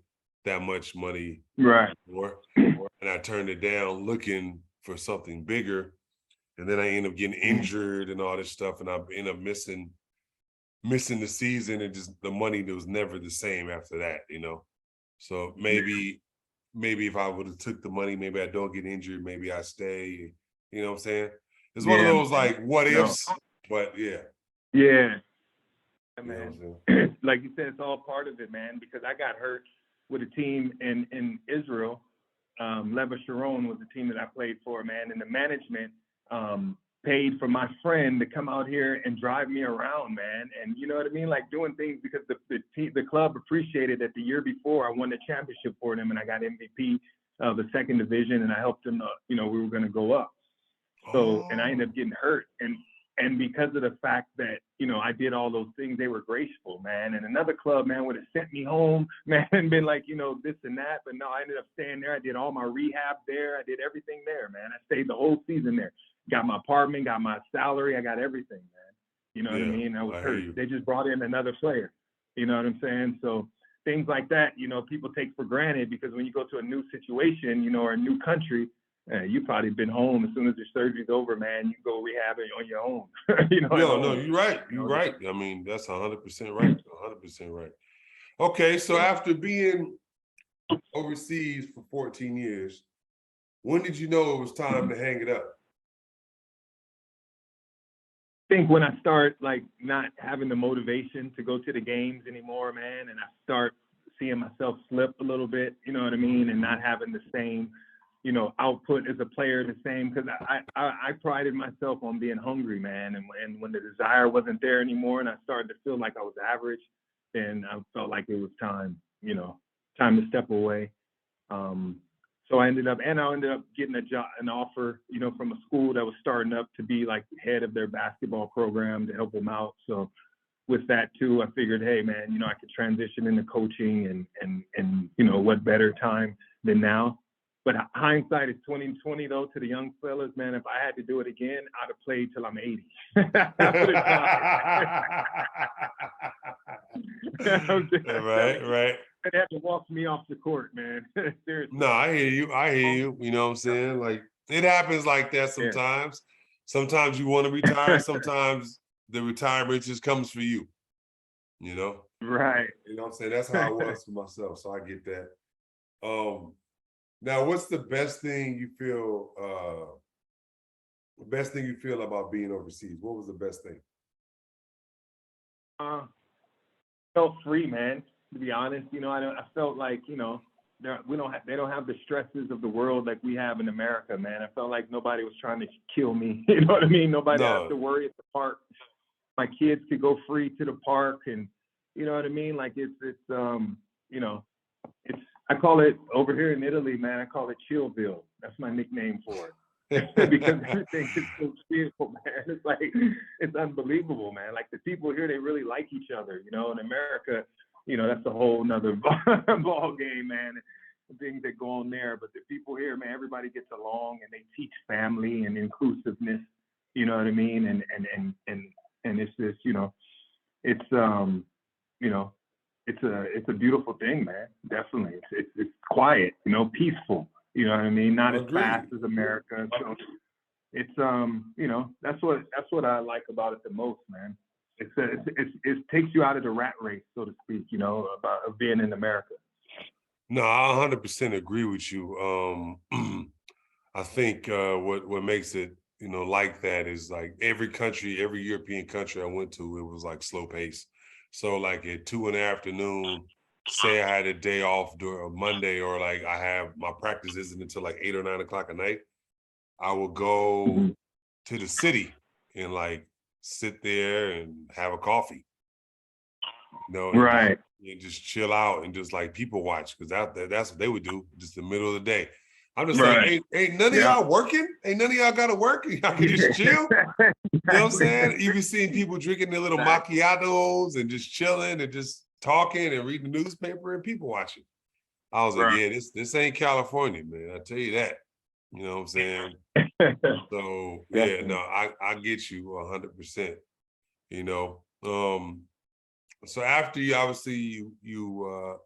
that much money before. And I turned it down looking for something bigger. And then I ended up getting injured and all this stuff. And I ended up missing the season, and just the money that was never the same after that, So maybe if I would have took the money, maybe I don't get injured, maybe I stay, you know what I'm saying? It's one of those like what ifs, but yeah. Yeah. Man. Like you said, it's all part of it, man, because I got hurt with a team in Israel. Jeron was the team that I played for, man, and the management paid for my friend to come out here and drive me around, man. And you know what I mean? Like doing things because the club appreciated that the year before I won the championship for them, and I got MVP of the second division, and I helped them, we were going to go up. So, and I ended up getting hurt. And because of the fact that, I did all those things, they were graceful, man. And another club, man, would have sent me home, man, and been like, this and that. But no, I ended up staying there. I did all my rehab there. I did everything there, man. I stayed the whole season there. Got my apartment, got my salary. I got everything, man. You know what I mean? I was hurt. They just brought in another player. You know what I'm saying? So things like that, people take for granted, because when you go to a new situation, or a new country, you probably been home as soon as your surgery's over, man. You go rehab it on your own. No, you're right. You're right. I mean, that's 100% right. 100% right. Okay, so after being overseas for 14 years, when did you know it was time to hang it up? I think when I start like not having the motivation to go to the games anymore, man, and I start seeing myself slip a little bit, you know what I mean, and not having the same output as a player, the same, because I prided myself on being hungry, man. And when the desire wasn't there anymore, and I started to feel like I was average, then I felt like it was time, time to step away. So I ended up getting an offer, from a school that was starting up to be like the head of their basketball program to help them out. So with that too, I figured, hey, man, I could transition into coaching, and what better time than now. But hindsight is 20/20 though. To the young fellas, man, if I had to do it again, I'd have played till I'm 80. Right. They'd have to walk me off the court, man. Seriously. No, I hear you. You know what I'm saying? Like, it happens like that sometimes. Yeah. Sometimes you want to retire. Sometimes the retirement just comes for you. Right. You know what I'm saying? That's how I was for myself. So I get that. Now, what's the best thing you feel? The best thing you feel about being overseas? What was the best thing? Felt free, man. To be honest, I felt like they don't have the stresses of the world like we have in America, man. I felt like nobody was trying to kill me. You know what I mean? Nobody has to No, worry at the park. My kids could go free to the park, and you know what I mean? Like it's you know, it's I call it over here in Italy, man. I call it Chillville. That's my nickname for it. Because everything is so chill, man. It's like it's unbelievable, man. Like the people here, they really like each other. You know, in America, you know, that's a whole nother ball game, man. Things that go on there, but the people here, man, everybody gets along, and they teach family and inclusiveness. You know what I mean? And it's just, you know, it's you know, it's a beautiful thing, man. Definitely, it's quiet, you know, peaceful. You know what I mean? Not as fast as America. So it's you know, that's what I like about it the most, man. It takes you out of the rat race, so to speak. You know, of being in America. no, I 100% agree with you. I think what makes it, you know, like that is like every country, every European country I went to, it was like slow pace. So like at 2 in the afternoon, say I had a day off during a Monday, or like I have my practice isn't until like 8 or 9 o'clock at night, I will go Mhm. to the city and like sit there and have a coffee, you know, Right. and just chill out and just like people watch, because that's what they would do just the middle of the day. I'm just like, Right. ain't none of Yeah. y'all working? Ain't none of y'all got to work? Y'all can just chill. You know what I'm saying? Even seeing people drinking their little macchiatos and just chilling and just talking and reading the newspaper and people watching. I was like, Right. yeah, this ain't California, man. I tell you that. You know what I'm saying? So yeah, no, Definitely. I get you 100%. You know, so after you obviously you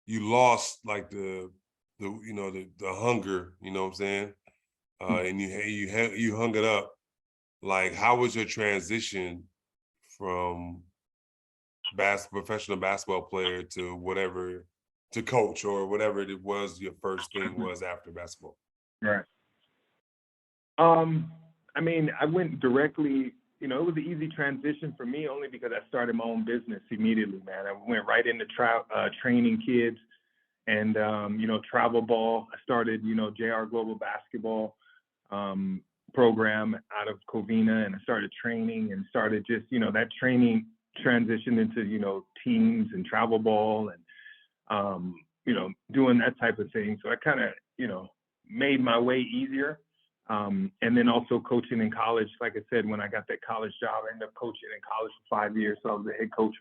lost like the you know the hunger, you know what I'm saying, and you hung it up. Like, how was your transition from professional basketball player to whatever, to coach or whatever it was your first thing was after basketball? Right. I mean, I went directly, you know, it was an easy transition for me only because I started my own business immediately, man. I went right into training kids and, you know, travel ball. I started, you know, JR Global Basketball program out of Covina, and I started training and started just, you know, that training transitioned into, you know, teams and travel ball and, you know, doing that type of thing. So I kind of, you know, made my way easier. And then also coaching in college. Like I said, when I got that college job, I ended up coaching in college for 5 years. So I was the head coach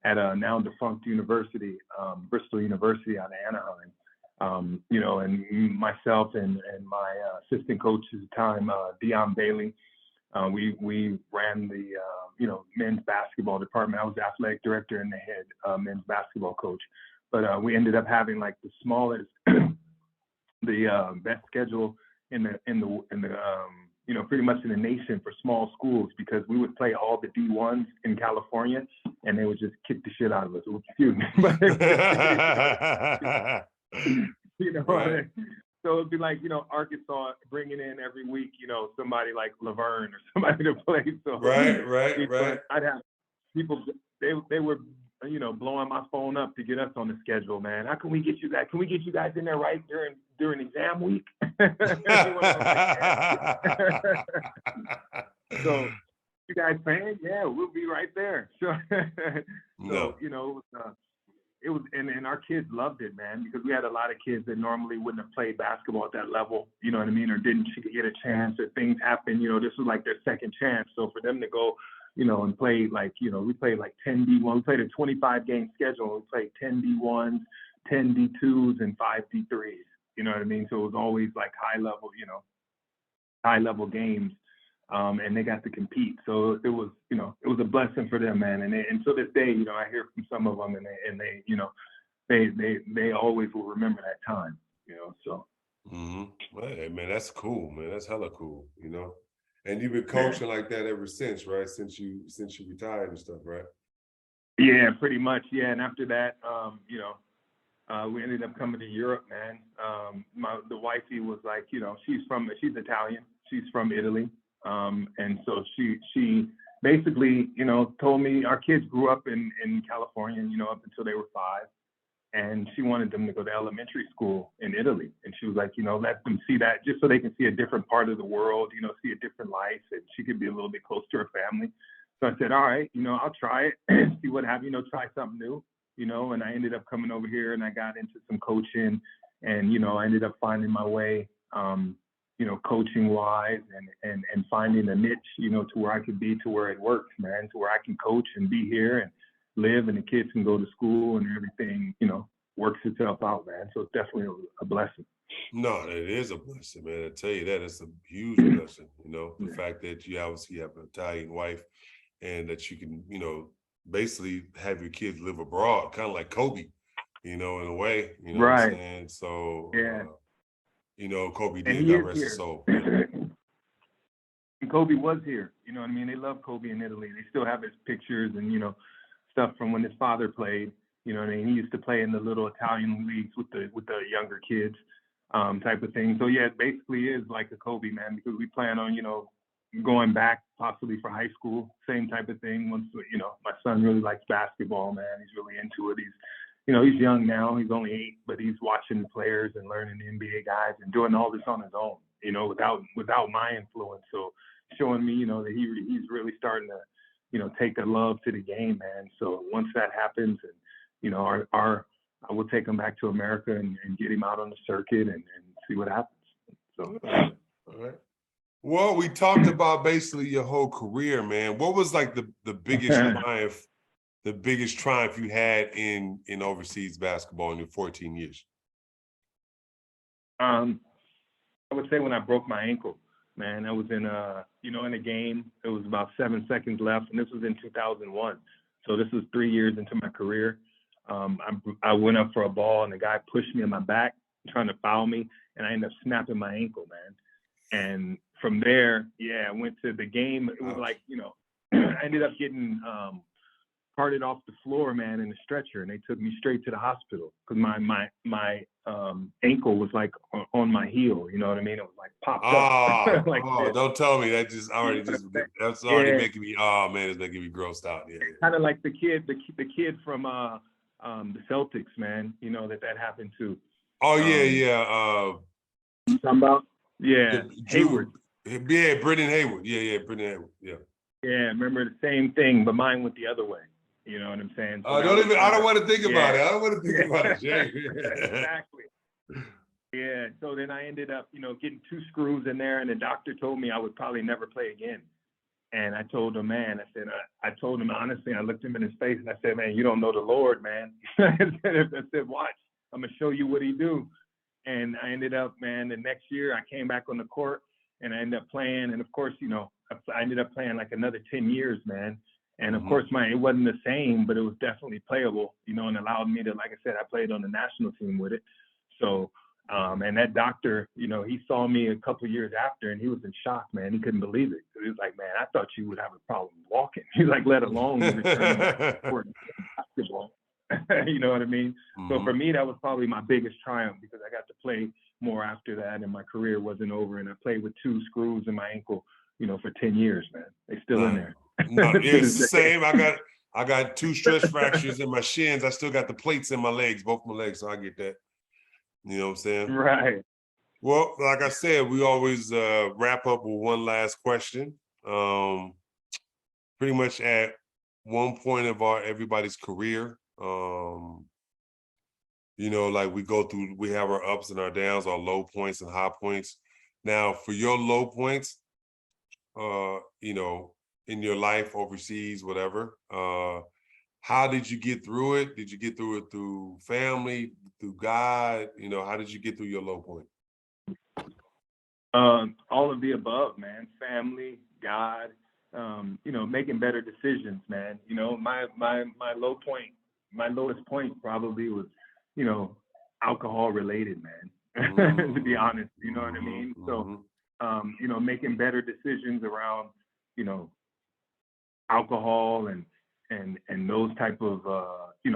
at a now defunct university, Bristol University out of Anaheim. You know, and myself and my assistant coach at the time, Dion Bailey, we ran the you know, men's basketball department. I was the athletic director and the head men's basketball coach. But we ended up having like the smallest, the best schedule in the you know, pretty much in the nation for small schools, because we would play all the D1s in California and they would just kick the shit out of us. Excuse me. But you know, Right. so it'd be like, you know, Arkansas bringing in every week, you know, somebody like Laverne or somebody to play. So Right, I mean, right. but I'd have people, they were, you know, blowing my phone up to get us on the schedule, man. How can we get you guys? Can we get you guys in there right during exam week? So you guys paying? Yeah, we'll be right there. So, so No. you know, it was, and our kids loved it, man, because we had a lot of kids that normally wouldn't have played basketball at that level, you know what I mean, or didn't get a chance, or things happen, you know, this was like their second chance. So for them to go, you know, and play like, you know, we played like 10 D1, we played a 25 game schedule, we played 10 D1s, 10 D2s, and 5 D3s, you know what I mean? So it was always like high level games. And they got to compete. So it was, you know, it was a blessing for them, man. And to this day, you know, I hear from some of them, and they, you know, they always will remember that time, you know. So. Hey, man, that's cool, man. That's hella cool, you know. And you've been Yeah. coaching like that ever since, right? Since you retired and stuff, right? Yeah, pretty much. Yeah, and after that, you know, we ended up coming to Europe, man. The wifey was like, you know, she's Italian. She's from Italy. And so she basically, you know, told me our kids grew up in California, you know, up until they were 5. and she wanted them to go to elementary school in Italy. And she was like, let them see that just so they can see a different part of the world, see a different life, and she could be a little bit close to her family. So I said, all right, I'll try it, see what happens, try something new, and I ended up coming over here and I got into some coaching, and, I ended up finding my way, coaching wise and finding a niche, to where I could be, to where it works, man, to where I can coach and be here and live, and the kids can go to school and everything, works itself out, man. So it's definitely a blessing. No, it is a blessing, man. I tell you that, it's a huge blessing. The fact that you obviously have an Italian wife, and that you can, basically have your kids live abroad, kind of like Kobe, in a way. You know right. what I'm saying? So, Kobe and did, he God is rest here. his soul. And Kobe was here. You know what I mean? They love Kobe in Italy. They still have his pictures and, stuff from when his father played. You know what I mean? He used to play in the little Italian leagues with the younger kids, type of thing. So yeah, it basically is like a Kobe, man, because we plan on, going back possibly for high school, same type of thing. Once, my son really likes basketball, man. He's really into it. He's young now. He's only 8, but he's watching the players and learning the NBA guys and doing all this on his own, without my influence. So showing me, that he's really starting to, take a love to the game, man. So once that happens, and I will take him back to America and get him out on the circuit and see what happens. So. All right. Well, we talked about basically your whole career, man. What was like the biggest triumph, you had in overseas basketball in your 14 years? I would say when I broke my ankle, man. I was in in a game. It was about 7 seconds left, and this was in 2001. So this was 3 years into my career. I went up for a ball, and the guy pushed me in my back, trying to foul me, and I ended up snapping my ankle, man. And from there, I went to the game. It was like, I ended up getting carted off the floor, man, in a stretcher, and they took me straight to the hospital because my ankle was like on my heel. You know what I mean? It was like popped up. Don't tell me that. That's already making me. Oh man, it's making me grossed out. Yeah. Kind of like the kid from the Celtics, man. That happened to. Oh yeah. You talking about? Yeah, Hayward. Yeah, Brendan Hayward. Yeah, Brendan Hayward. Yeah. Yeah, remember the same thing, but mine went the other way. You know what I'm saying? So I don't want to think about it. I don't want to think about it, Jay. Exactly. Yeah. So then I ended up, getting 2 screws in there, and the doctor told me I would probably never play again. And I told him, man, I told him honestly, I looked him in his face and I said, man, you don't know the Lord, man. I said, watch, I'm gonna show you what he do. And I ended up, man, the next year I came back on the court and I ended up playing. And of course, I ended up playing like another 10 years, man. And of course, it wasn't the same, but it was definitely playable, and allowed me to, like I said, I played on the national team with it. So, and that doctor, he saw me a couple of years after, and he was in shock, man. He couldn't believe it. He was like, man, I thought you would have a problem walking. He's like, let alone returning to basketball. You know what I mean? So for me, that was probably my biggest triumph because I got to play more after that, and my career wasn't over. And I played with 2 screws in my ankle, for 10 years, man. They still in there. No, it's the same. I got 2 stress fractures in my shins. I still got the plates in my legs, both my legs. So I get that. You know what I'm saying? Right. Well, like I said, we always wrap up with one last question. Pretty much at one point of everybody's career, like we have our ups and our downs, our low points and high points. Now, for your low points, in your life overseas, whatever, how did you get through it? Did you get through it through family, through God? How did you get through your low point? All of the above, man. Family, God, making better decisions, man. My low point, my lowest point probably was, alcohol related, man. To be honest, you know what I mean? So, making better decisions around, alcohol and those type of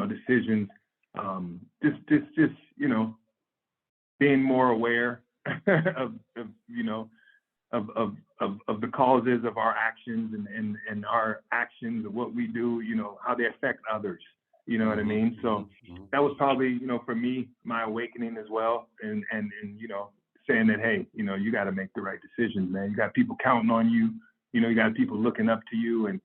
decisions. Just being more aware of the causes of our actions and our actions of what we do, how they affect others. You know what I mean? So Mm-hmm. that was probably, you know, for me, my awakening as well. And you know, saying that, hey, you know, you got to make the right decisions, man. You got people counting on you. You know, you got people looking up to you, and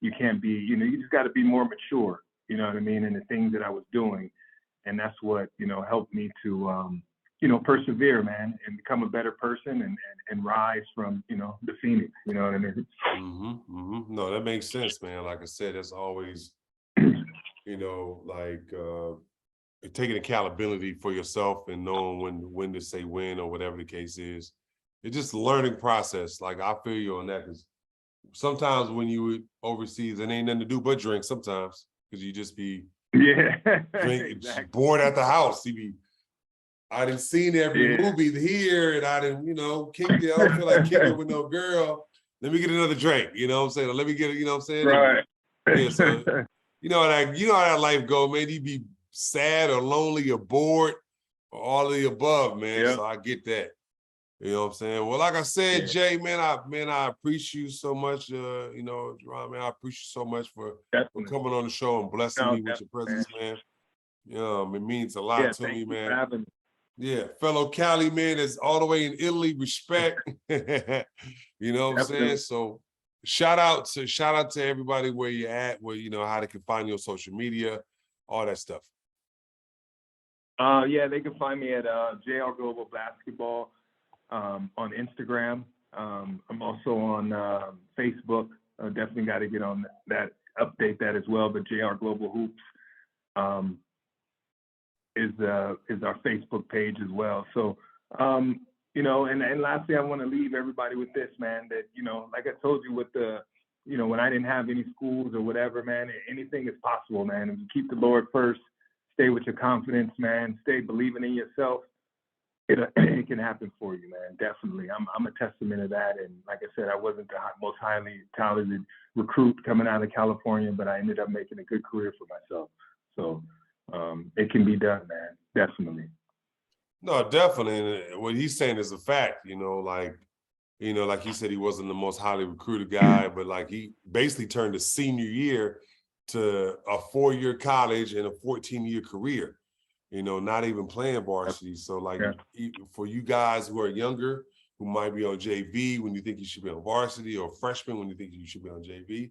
you can't be, you know, you just got to be more mature. You know what I mean? In the things that I was doing, and that's what, you know, helped me to, you know, persevere, man, and become a better person and rise from, you know, the phoenix. You know what I mean? No, that makes sense, man. Like I said, that's always, you know, like taking accountability for yourself and knowing when to say when or whatever the case is. It's just a learning process. Like I feel you on that, because sometimes when you overseas, it ain't nothing to do but drink sometimes, because you just be drinking, Exactly. bored at the house. You be, I done seen every movie here, and I done, you know, kicked it. I don't feel like kicking it with no girl. Let me get another drink, you know what I'm saying? Or let me get, you know what I'm saying? Right. Yeah, so you know how that life go, man. You be sad or lonely or bored or all of the above, man. Yeah. So I get that. You know what I'm saying? Well, like I said, Jay, man, I appreciate you so much. You know, Jeron, man, I appreciate you so much for coming on the show and blessing me with your presence, man. It means a lot to me, Thank you man. for having me. Yeah, fellow Cali man is all the way in Italy. Respect. You know what I'm saying? So shout out to everybody where you're at, where you know how they can find you on social media, all that stuff. Yeah, they can find me at JR Global Basketball on Instagram. I'm also on Facebook. Definitely got to get on that, update that as well. But JR Global Hoops is our Facebook page as well. So, you know, and lastly, I want to leave everybody with this, man, that, you know, like I told you with the, you know, when I didn't have any schools or whatever, man, anything is possible, man. If you keep the Lord first, stay with your confidence, man, stay believing in yourself, it can happen for you, man. Definitely. I'm a testament of that. And like I said, I wasn't the most highly talented recruit coming out of California, but I ended up making a good career for myself. So it can be done, man. Definitely. No, definitely. And what he's saying is a fact, you know, like he said, he wasn't the most highly recruited guy, but like he basically turned a senior year to a 4-year college and a 14-year career, you know, not even playing varsity. So like for you guys who are younger, who might be on JV when you think you should be on varsity, or freshmen when you think you should be on JV,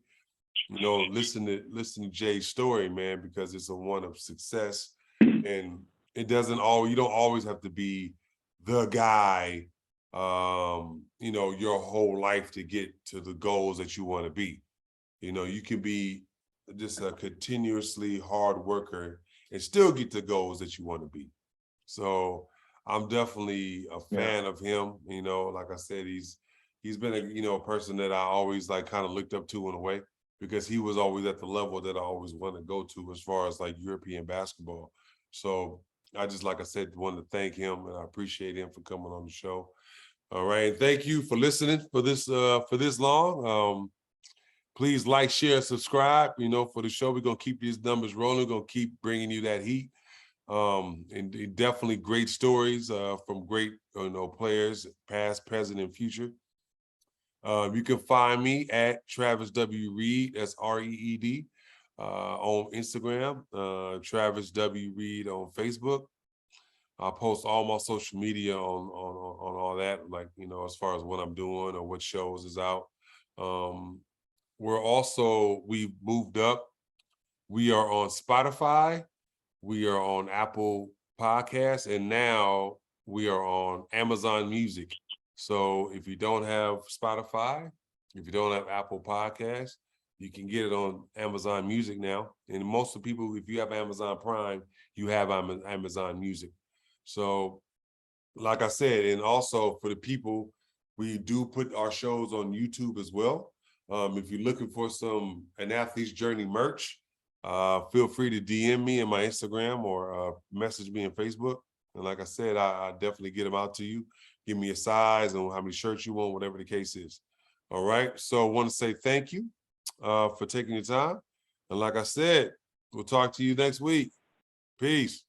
you know, listen to Jay's story, man, because it's a one of success. And you don't always have to be the guy, you know, your whole life to get to the goals that you want to be. You know, you can be just a continuously hard worker and still get the goals that you want to be. So I'm definitely a fan of him. You know, like I said, he's been a person that I always like kind of looked up to in a way, because he was always at the level that I always want to go to as far as like European basketball. So I just, like I said, wanted to thank him, and I appreciate him for coming on the show. All right. And thank you for listening for this long. Please like, share, subscribe, you know, for the show. We're going to keep these numbers rolling. We're going to keep bringing you that heat. And definitely great stories from great, players, past, present, and future. You can find me at Travis W. Reed, that's REED, on Instagram, Travis W. Reed on Facebook. I post all my social media on all that, like, you know, as far as what I'm doing or what shows is out. We've moved up. We are on Spotify. We are on Apple Podcasts, and now we are on Amazon Music. So if you don't have Spotify, if you don't have Apple Podcasts, you can get it on Amazon Music now. And most of the people, if you have Amazon Prime, you have Amazon Music. So like I said, and also for the people, we do put our shows on YouTube as well. If you're looking for an Athlete's Journey merch, feel free to DM me in my Instagram or message me on Facebook. And like I said, I definitely get them out to you. Give me a size and how many shirts you want, whatever the case is. All right. So I want to say thank you for taking your time. And like I said, we'll talk to you next week. Peace.